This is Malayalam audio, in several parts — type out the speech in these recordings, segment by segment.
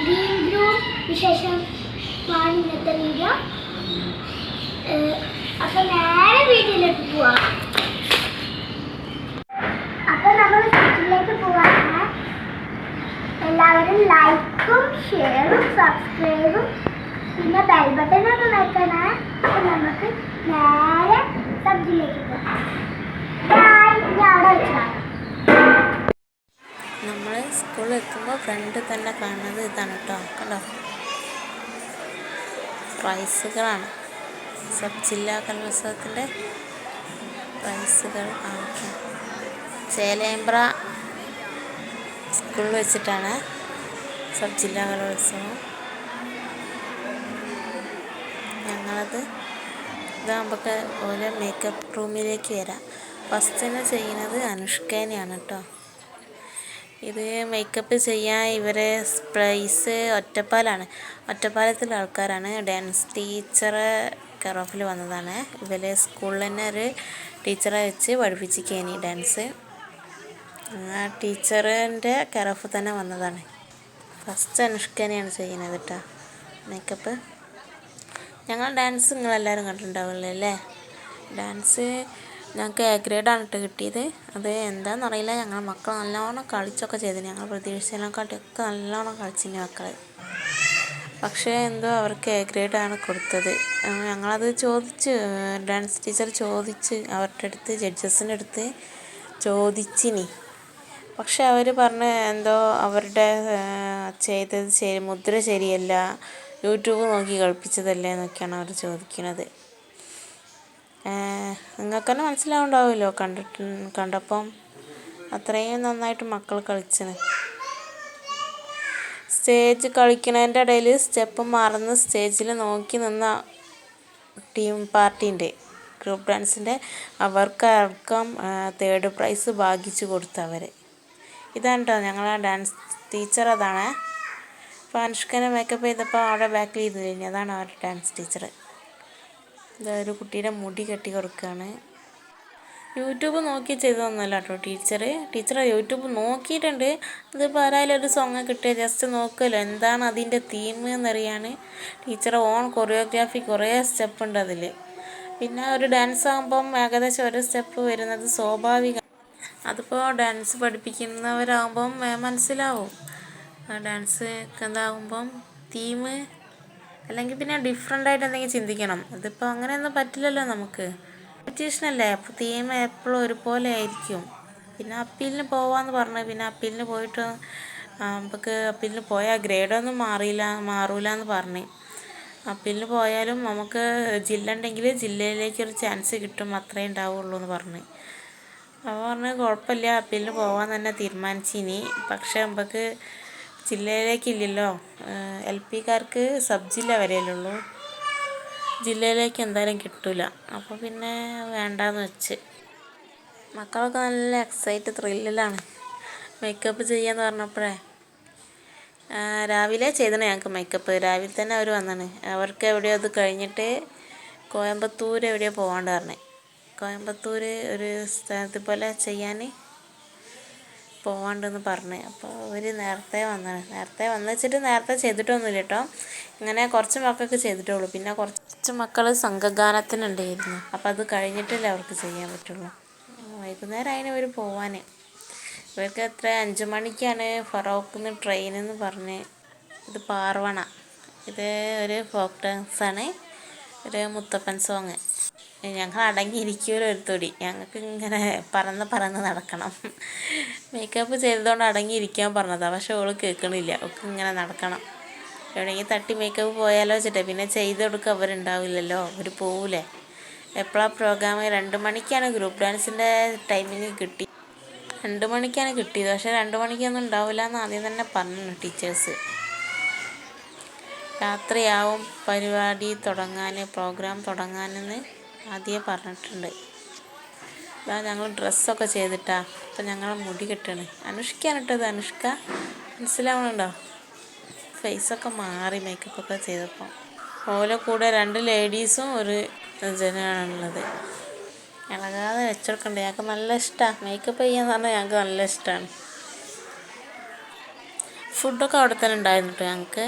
ഗ്രീൻ ഗ്രൂം വിശേഷം ഇന്നത്തെ വീഡിയോ. അപ്പൊ നേരെ വീട്ടിലേക്ക് പോവാം. അപ്പൊ നമ്മൾ വീട്ടിലേക്ക് പോവാണ്. എല്ലാവരും ലൈക്കും ഷെയറും സബ്സ്ക്രൈബും പിന്നെ ബെൽ ബട്ടനൊക്കെ വെക്കണേ. അപ്പൊ നമുക്ക് നേരെ സബ്ജിയിലേക്ക് പോവാം. അവിടെ വെച്ചാൽ നമ്മൾ സ്കൂളിൽ എത്തുമ്പോൾ ഫ്രണ്ട് തന്നെ കാണുന്നത് ഇതാണ് കേട്ടോ. കണ്ടോ, പ്രൈസുകളാണ്. സബ് ജില്ലാ കലോത്സവത്തിൻ്റെ പ്രൈസുകൾ കാണിക്കും. ചേലേമ്പ്ര സ്കൂളിൽ വെച്ചിട്ടാണ് സബ് ജില്ലാ കലോത്സവം. ഞങ്ങളത് ഇതാകുമ്പോൾ ഓരോ മേക്കപ്പ് റൂമിലേക്ക് വരാം. ഫസ്റ്റ് തന്നെ ചെയ്യുന്നത് അനുഷ്കേനെയാണ് കേട്ടോ. ഇത് മേക്കപ്പ് ചെയ്യാൻ ഇവരെ പ്രൈസ് ഒറ്റപ്പാലത്തിലെ ആൾക്കാരാണ്. ഡാൻസ് ടീച്ചറെ കെയർ വന്നതാണ്. ഇവരെ സ്കൂളിൽ തന്നെ ഒരു ടീച്ചറെ വെച്ച് പഠിപ്പിച്ചിരിക്കുകയാണ് ഡാൻസ്. ആ ടീച്ചറിൻ്റെ കെയർ തന്നെ വന്നതാണ്. ഫസ്റ്റ് അനുഷ്കേനെയാണ് ചെയ്യുന്നത് കേട്ടോ മേക്കപ്പ്. ഞങ്ങൾ ഡാൻസ് നിങ്ങളെല്ലാവരും കണ്ടിട്ടുണ്ടാവില്ലേ അല്ലേ? ഡാൻസ് ഞങ്ങൾക്ക് എ ഗ്രേഡാണ് കേട്ടോ കിട്ടിയത്. അത് എന്താണെന്നറിയില്ല. ഞങ്ങൾ മക്കൾ നല്ലോണം കളിച്ചൊക്കെ ചെയ്തിന്. ഞങ്ങൾ പ്രതീക്ഷിച്ചതിനെക്കാട്ടിയൊക്കെ നല്ലോണം കളിച്ചിന് മക്കൾ. പക്ഷേ എന്തോ അവർക്ക് എ ഗ്രേഡാണ് കൊടുത്തത്. ഞങ്ങളത് ചോദിച്ച്, ഡാൻസ് ടീച്ചർ ചോദിച്ച് അവരുടെ അടുത്ത്, ജഡ്ജസിൻ്റെ അടുത്ത് ചോദിച്ചിനി. പക്ഷെ അവർ പറഞ്ഞ് എന്തോ അവരുടെ ചെയ്തത് മുദ്ര ശരിയല്ല, യൂട്യൂബ് നോക്കി കളിപ്പിച്ചതല്ലേ എന്നൊക്കെയാണ് അവർ ചോദിക്കുന്നത്. നിങ്ങൾക്ക് തന്നെ മനസ്സിലാവുണ്ടാവുമല്ലോ കണ്ടപ്പം അത്രയും നന്നായിട്ട് മക്കൾ കളിച്ചത്. സ്റ്റേജ് കളിക്കുന്നതിൻ്റെ ഇടയിൽ സ്റ്റെപ്പ് മറന്ന് സ്റ്റേജിൽ നോക്കി നിന്ന പാർട്ടിൻ്റെ ഗ്രൂപ്പ് ഡാൻസിൻ്റെ അവർക്കടക്കം 3rd പ്രൈസ് ഭാഗിച്ചു കൊടുത്തവർ. ഇതാണ് കേട്ടോ ഞങ്ങളെ ഡാൻസ് ടീച്ചർ. അതാണ് ഇപ്പോൾ അനുഷ്കനെ മേക്കപ്പ് ചെയ്തപ്പോൾ അവിടെ ബാക്കിൽ ഇരുന്നില്ല. അതാണ് അവരുടെ ഡാൻസ് ടീച്ചർ. ഇതൊരു കുട്ടിയുടെ മുടി കെട്ടി കൊടുക്കുകയാണ്. യൂട്യൂബ് നോക്കി ചെയ്തതൊന്നുമല്ല കേട്ടോ ടീച്ചർ യൂട്യൂബ് നോക്കിയിട്ടുണ്ട്. അതിപ്പോൾ ആരായാലും ഒരു സോങ് കിട്ടിയ ജസ്റ്റ് നോക്കുമല്ലോ എന്താണ് അതിൻ്റെ തീം എന്നറിയാൻ. ടീച്ചറെ ഓൺ കൊറിയോഗ്രാഫി കുറേ സ്റ്റെപ്പ് ഉണ്ട് അതിൽ. പിന്നെ ഒരു ഡാൻസ് ആകുമ്പം ഏകദേശം ഒരു സ്റ്റെപ്പ് വരുന്നത് സ്വാഭാവികം. അതിപ്പോൾ ഡാൻസ് പഠിപ്പിക്കുന്നവരാകുമ്പം മനസ്സിലാവും. ഡാൻസ് എന്താകുമ്പം തീം അല്ലെങ്കിൽ പിന്നെ ഡിഫറെൻ്റായിട്ട് എന്തെങ്കിലും ചിന്തിക്കണം. അതിപ്പോൾ അങ്ങനെയൊന്നും പറ്റില്ലല്ലോ നമുക്ക്. കോമ്പറ്റീഷനല്ലേ, അപ്പോൾ തീം എപ്പോഴും ഒരുപോലെ ആയിരിക്കും. പിന്നെ അപ്പീലിന് പോവാമെന്ന് പറഞ്ഞു. പിന്നെ അപ്പീലിന് പോയിട്ട് നമുക്ക് അപ്പീലിന് പോയാൽ ഗ്രേഡൊന്നും മാറൂല എന്ന് പറഞ്ഞു. അപ്പീലിന് പോയാലും നമുക്ക് ജില്ല ഉണ്ടെങ്കിൽ ജില്ലയിലേക്കൊരു ചാൻസ് കിട്ടും, അത്രേ ഉണ്ടാവുള്ളൂ എന്ന് പറഞ്ഞു. അപ്പോൾ പറഞ്ഞ് കുഴപ്പമില്ല, അപ്പീലിന് പോകാൻ തന്നെ തീരുമാനിച്ചിനി. പക്ഷേ നമുക്ക് ജില്ലയിലേക്കില്ലല്ലോ. LP-കാർക്ക് സബ് ജില്ല വരെയല്ലുള്ളൂ, ജില്ലയിലേക്ക് എന്തായാലും കിട്ടില്ല. അപ്പോൾ പിന്നെ വേണ്ടാന്ന് വെച്ച്. മക്കളൊക്കെ നല്ല ത്രില്ലിലാണ് മേക്കപ്പ് ചെയ്യാന്ന് പറഞ്ഞപ്പോഴേ. രാവിലെ ചെയ്തണേ ഞങ്ങൾക്ക് മേക്കപ്പ്. രാവിലെ തന്നെ അവർ വന്നാണ്. അവർക്ക് എവിടെയോ അത് കഴിഞ്ഞിട്ട് കോയമ്പത്തൂർ എവിടെയോ പോകാണ്ട് പറഞ്ഞേ. കോയമ്പത്തൂർ ഒരു സ്ഥലത്ത് പോലെ ചെയ്യാൻ പോവാണ്ടെന്ന് പറഞ്ഞ്. അപ്പോൾ അവർ നേരത്തെ വന്നാണ്. നേരത്തെ വന്നു വെച്ചിട്ട് നേരത്തെ ചെയ്തിട്ടൊന്നുമില്ല കേട്ടോ. ഇങ്ങനെ കുറച്ച് മക്കൾക്ക് ചെയ്തിട്ടുള്ളൂ. പിന്നെ കുറച്ച് മക്കൾ സംഘഗാനത്തിനുണ്ടായിരുന്നു. അപ്പോൾ അത് കഴിഞ്ഞിട്ടല്ലേ അവർക്ക് ചെയ്യാൻ പറ്റുള്ളൂ. വൈകുന്നേരം അതിന് അവർ പോവാൻ. ഇവർക്ക് 5 മണിക്കാണ് ഫറോക്കിന്ന് ട്രെയിനെന്ന് പറഞ്ഞ്. ഇത് പാർവണ. ഇത് ഒരു ഫോക്ക് ഡാൻസാണ്, ഒരു മുത്തപ്പൻ സോങ്. ഞങ്ങൾ അടങ്ങിയിരിക്കുമല്ലോ ഒരു തൊടി. ഞങ്ങൾക്ക് ഇങ്ങനെ പറന്ന് നടക്കണം. മേക്കപ്പ് ചെയ്തതുകൊണ്ട് അടങ്ങിയിരിക്കാൻ പറഞ്ഞതാണ്. പക്ഷെ ഓൾ കേൾക്കണില്ല. അവൾക്ക് ഇങ്ങനെ നടക്കണം. എവിടെയെങ്കിലും തട്ടി മേക്കപ്പ് പോയാലോ വെച്ചിട്ടേ. പിന്നെ ചെയ്ത് കൊടുക്കുക അവരുണ്ടാവില്ലല്ലോ, അവർ പോവില്ലേ. എപ്പോഴാണ് പ്രോഗ്രാം? 2 മണിക്കാണ് ഗ്രൂപ്പ് ഡാൻസിൻ്റെ ടൈമിങ് 2 മണിക്കാണ് കിട്ടിയത്. പക്ഷേ 2 മണിക്കൊന്നും ഉണ്ടാവില്ല എന്ന് ആദ്യം തന്നെ പറഞ്ഞു ടീച്ചേഴ്സ്. രാത്രിയാവും പരിപാടി പ്രോഗ്രാം തുടങ്ങാനെന്ന് ആദ്യമേ പറഞ്ഞിട്ടുണ്ട്. അതാ ഞങ്ങൾ ഡ്രസ്സൊക്കെ ചെയ്തിട്ടാ. അപ്പം ഞങ്ങൾ മുടി കെട്ടാണ്. അനുഷ്കയാണ് ഇട്ടത്. അനുഷ്ക മനസ്സിലാവണുണ്ടോ? ഫേസൊക്കെ മാറി മേക്കപ്പൊക്കെ ചെയ്തപ്പോൾ. ഓലെ കൂടെ 2 ലേഡീസും ഒരു ജനാണുള്ളത്. ഇളകാതെ വെച്ചെടുക്കണ്ടേ. ഞങ്ങൾക്ക് നല്ല ഇഷ്ടമാണ് മേക്കപ്പ് ചെയ്യാന്ന് പറഞ്ഞാൽ. ഞങ്ങൾക്ക് നല്ല ഇഷ്ടമാണ്. ഫുഡൊക്കെ അവിടെ തന്നെ ഉണ്ടായിരുന്നു കേട്ടോ.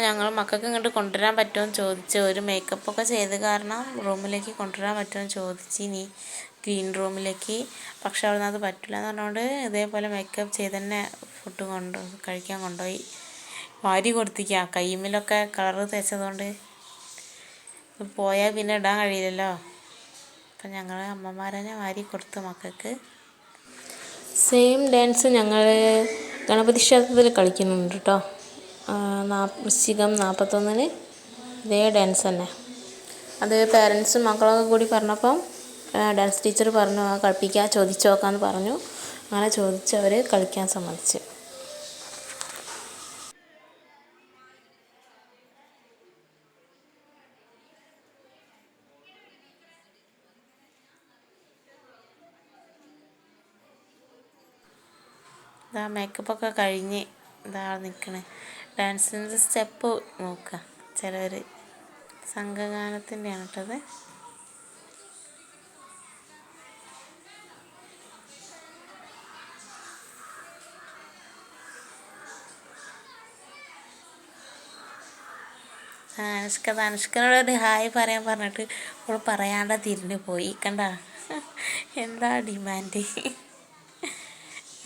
ഞങ്ങൾ മക്കൾക്ക് ഇങ്ങോട്ട് കൊണ്ടുവരാൻ പറ്റുമോ എന്ന് ചോദിച്ചു. ഒരു മേക്കപ്പൊക്കെ ചെയ്ത് കാരണം റൂമിലേക്ക് കൊണ്ടുവരാൻ പറ്റുമോ എന്ന് ചോദിച്ചിനി, ഗ്രീൻ റൂമിലേക്ക്. പക്ഷെ അവിടെ നിന്ന് അത് പറ്റില്ല എന്ന് പറഞ്ഞുകൊണ്ട് ഇതേപോലെ മേക്കപ്പ് ചെയ്ത് തന്നെ ഫുഡ് കഴിക്കാൻ കൊണ്ടുപോയി. വാരി കൊടുത്തിരിക്കുക, കയ്യുമ്മിലൊക്കെ കളറ് തേച്ചതുകൊണ്ട് പോയാൽ പിന്നെ ഇടാൻ കഴിയില്ലല്ലോ. അപ്പം ഞങ്ങൾ അമ്മമാരെന്നെ വാരി കൊടുത്തു മക്കൾക്ക്. സെയിം ഡാൻസ് ഞങ്ങൾ ഗണപതി ക്ഷേത്രത്തിൽ കളിക്കുന്നുണ്ട് കേട്ടോ. വൃശ്ചികം 41 ഇതേ ഡാൻസ് തന്നെ. അത് പേരൻസും മക്കളൊക്കെ കൂടി പറഞ്ഞപ്പം ഡാൻസ് ടീച്ചർ പറഞ്ഞു കളിപ്പിക്കാൻ ചോദിച്ചു നോക്കാമെന്ന് പറഞ്ഞു. അങ്ങനെ ചോദിച്ചവർ കളിക്കാൻ സമ്മതിച്ചു. ഇതാ മേക്കപ്പൊക്കെ കഴിഞ്ഞ് ഇതാ നിൽക്കണേ. ഡാൻസിൻ്റെ സ്റ്റെപ്പ് നോക്കുക. ചിലർ സംഘഗാനത്തിൻ്റെയാണ് കേട്ടത്. അനുഷ്കനോടൊരു ഹായ് പറയാൻ പറഞ്ഞിട്ട് അവൾ പറയാണ്ട് തിരിഞ്ഞു പോയി. കണ്ട എന്താ ഡിമാൻഡ്.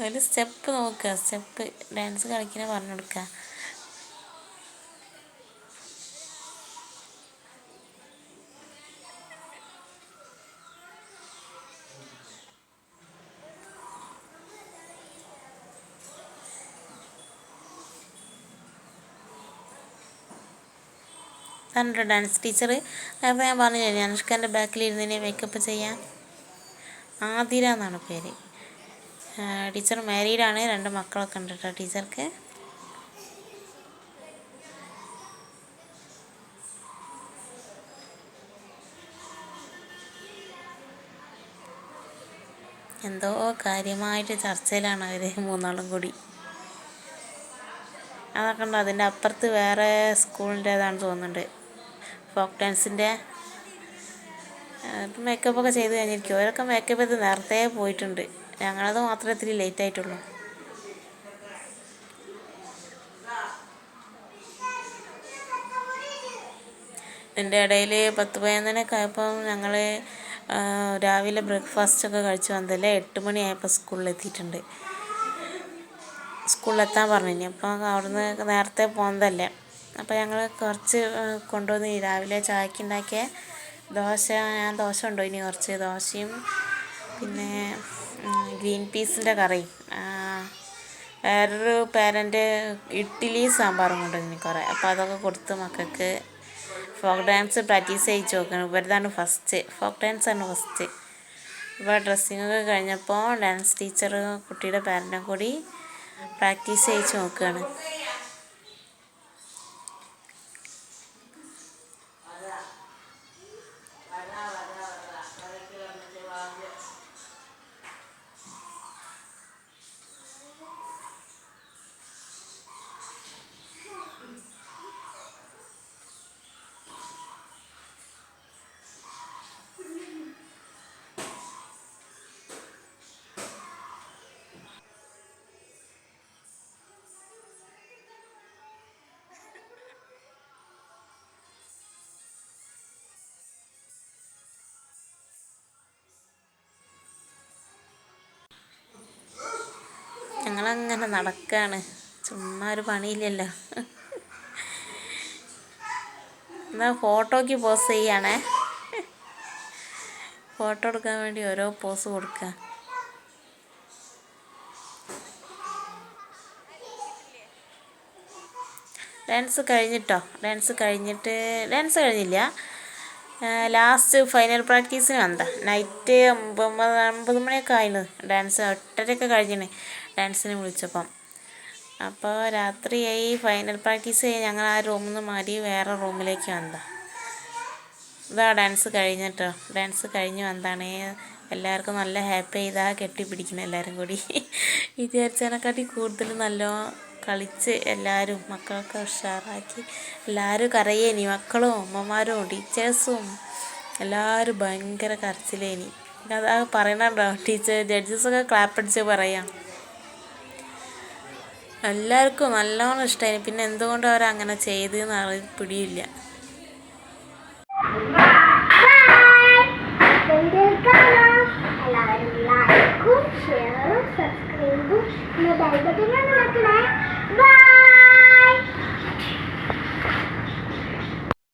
ഒരു സ്റ്റെപ്പ് നോക്കുക, സ്റ്റെപ്പ് ഡാൻസ് കളിക്കുന്ന പറഞ്ഞു കൊടുക്കുക. കണ്ടോ ഡാൻസ് ടീച്ചർ. നേരത്തെ ഞാൻ പറഞ്ഞില്ലേ അനുഷ്കൻ്റെ ബാക്കിലിരുന്നിനെ മേക്കപ്പ് ചെയ്യാൻ. ആതിര എന്നാണ് പേര്. ടീച്ചർ മാരീഡാണ്, 2 മക്കളൊക്കെ ഉണ്ട് കേട്ടോ ടീച്ചർക്ക്. എന്തോ കാര്യമായിട്ട് ചർച്ചയിലാണ് അവർ 3 കൂടി. അതൊക്കെ ഉണ്ടോ. അതിൻ്റെ അപ്പുറത്ത് വേറെ സ്കൂളിൻ്റേതാണെന്ന് തോന്നുന്നുണ്ട്, ഫോക്ക് ഡാൻസിൻ്റെ. മേക്കപ്പൊക്കെ ചെയ്ത് കഴിഞ്ഞിരിക്കും. അവരൊക്കെ മേക്കപ്പ് ചെയ്ത് നേരത്തെ പോയിട്ടുണ്ട്. ഞങ്ങളത് മാത്രമേ ഇത്തിരി ലേറ്റ് ആയിട്ടുള്ളൂ. ഇതിൻ്റെ ഇടയിൽ 10-11 ആയപ്പോൾ ഞങ്ങൾ രാവിലെ ബ്രേക്ക്ഫാസ്റ്റൊക്കെ കഴിച്ച് വന്നതല്ലേ. 8 മണിയായപ്പോൾ സ്കൂളിലെത്തിയിട്ടുണ്ട്. സ്കൂളിലെത്താൻ പറഞ്ഞു. അപ്പോൾ അവിടുന്ന് നേരത്തെ പോകുന്നതല്ലേ. അപ്പോൾ ഞങ്ങൾ കുറച്ച് കൊണ്ടുവന്ന് രാവിലെ ചായക്ക് ഉണ്ടാക്കിയ ഞാൻ ദോശ കൊണ്ടുപോയിനി. കുറച്ച് ദോശയും പിന്നെ ഗ്രീൻ പീസിൻ്റെ കറിയും. വേറൊരു പേരൻ്റ് ഇഡ്ഡലി സാമ്പാറും കൊണ്ടുവന്നു കുറേ. അപ്പോൾ അതൊക്കെ കൊടുത്ത് മക്കൾക്ക്. ഫോക്ക് ഡാൻസ് പ്രാക്ടീസ് ചെയ്യിച്ച് നോക്കണം. ഇവരിതാണ് ഫസ്റ്റ്, ഫോക്ക് ഡാൻസാണ് ഫസ്റ്റ്. ഇപ്പോൾ ഡ്രസ്സിങ്ങൊക്കെ കഴിഞ്ഞപ്പോൾ ഡാൻസ് ടീച്ചർ കുട്ടിയുടെ പേരൻറ്റും കൂടി പ്രാക്ടീസ് ചെയ്യിച്ച് നോക്കുകയാണ്. ഞങ്ങളങ്ങനെ നടക്കുകയാണ്, ചുമ്മാ ഒരു പണിയില്ലല്ലോ. എന്നാൽ ഫോട്ടോയ്ക്ക് പോസ് ചെയ്യണേ. ഫോട്ടോ എടുക്കാൻ വേണ്ടി ഓരോ പോസ് കൊടുക്കുക. ഡാൻസ് കഴിഞ്ഞില്ല. ലാസ്റ്റ് ഫൈനൽ പ്രാക്ടീസിന് വന്നതാ. നൈറ്റ് 9 മണിയൊക്കെ ആയിരുന്നു. ഡാൻസ് 8:30 കഴിഞ്ഞിന് ഡാൻസിന് വിളിച്ചപ്പം. അപ്പോൾ രാത്രിയായി. ഫൈനൽ പ്രാക്ടീസ് കഴിഞ്ഞ് ഞങ്ങൾ ആ റൂമിൽ നിന്ന് മാറി വേറെ റൂമിലേക്ക് വന്നതാ. ഇതാ ഡാൻസ് കഴിഞ്ഞിട്ടോ. ഡാൻസ് കഴിഞ്ഞ് വന്നതാണ്. എല്ലാവർക്കും നല്ല ഹാപ്പി. ഇതാ കെട്ടിപ്പിടിക്കണം എല്ലാവരും കൂടി. വിചാരിച്ചതിനെക്കാട്ടി കൂടുതൽ നല്ലോണം കളിച്ച് എല്ലാവരും മക്കളൊക്കെ ഉഷാറാക്കി. എല്ലാവരും കരയേനി, മക്കളും അമ്മമാരും ടീച്ചേഴ്സും എല്ലാവരും ഭയങ്കര കരച്ചിലേനി. അതാ പറയണുണ്ടോ, ജഡ്ജസൊക്കെ ക്ലാപ്പടിച്ച് പറയാം. എല്ലാവർക്കും നല്ലോണം ഇഷ്ടമായി. പിന്നെ എന്തുകൊണ്ട് അവരങ്ങനെ ചെയ്തെന്ന് പിടിയില്ല. എല്ലാവരും ലൈക്കും ഷെയറും സബ്സ്ക്രൈബും പിന്നെ ബെൽ ബട്ടൺ ഒന്ന് വെക്കണേ.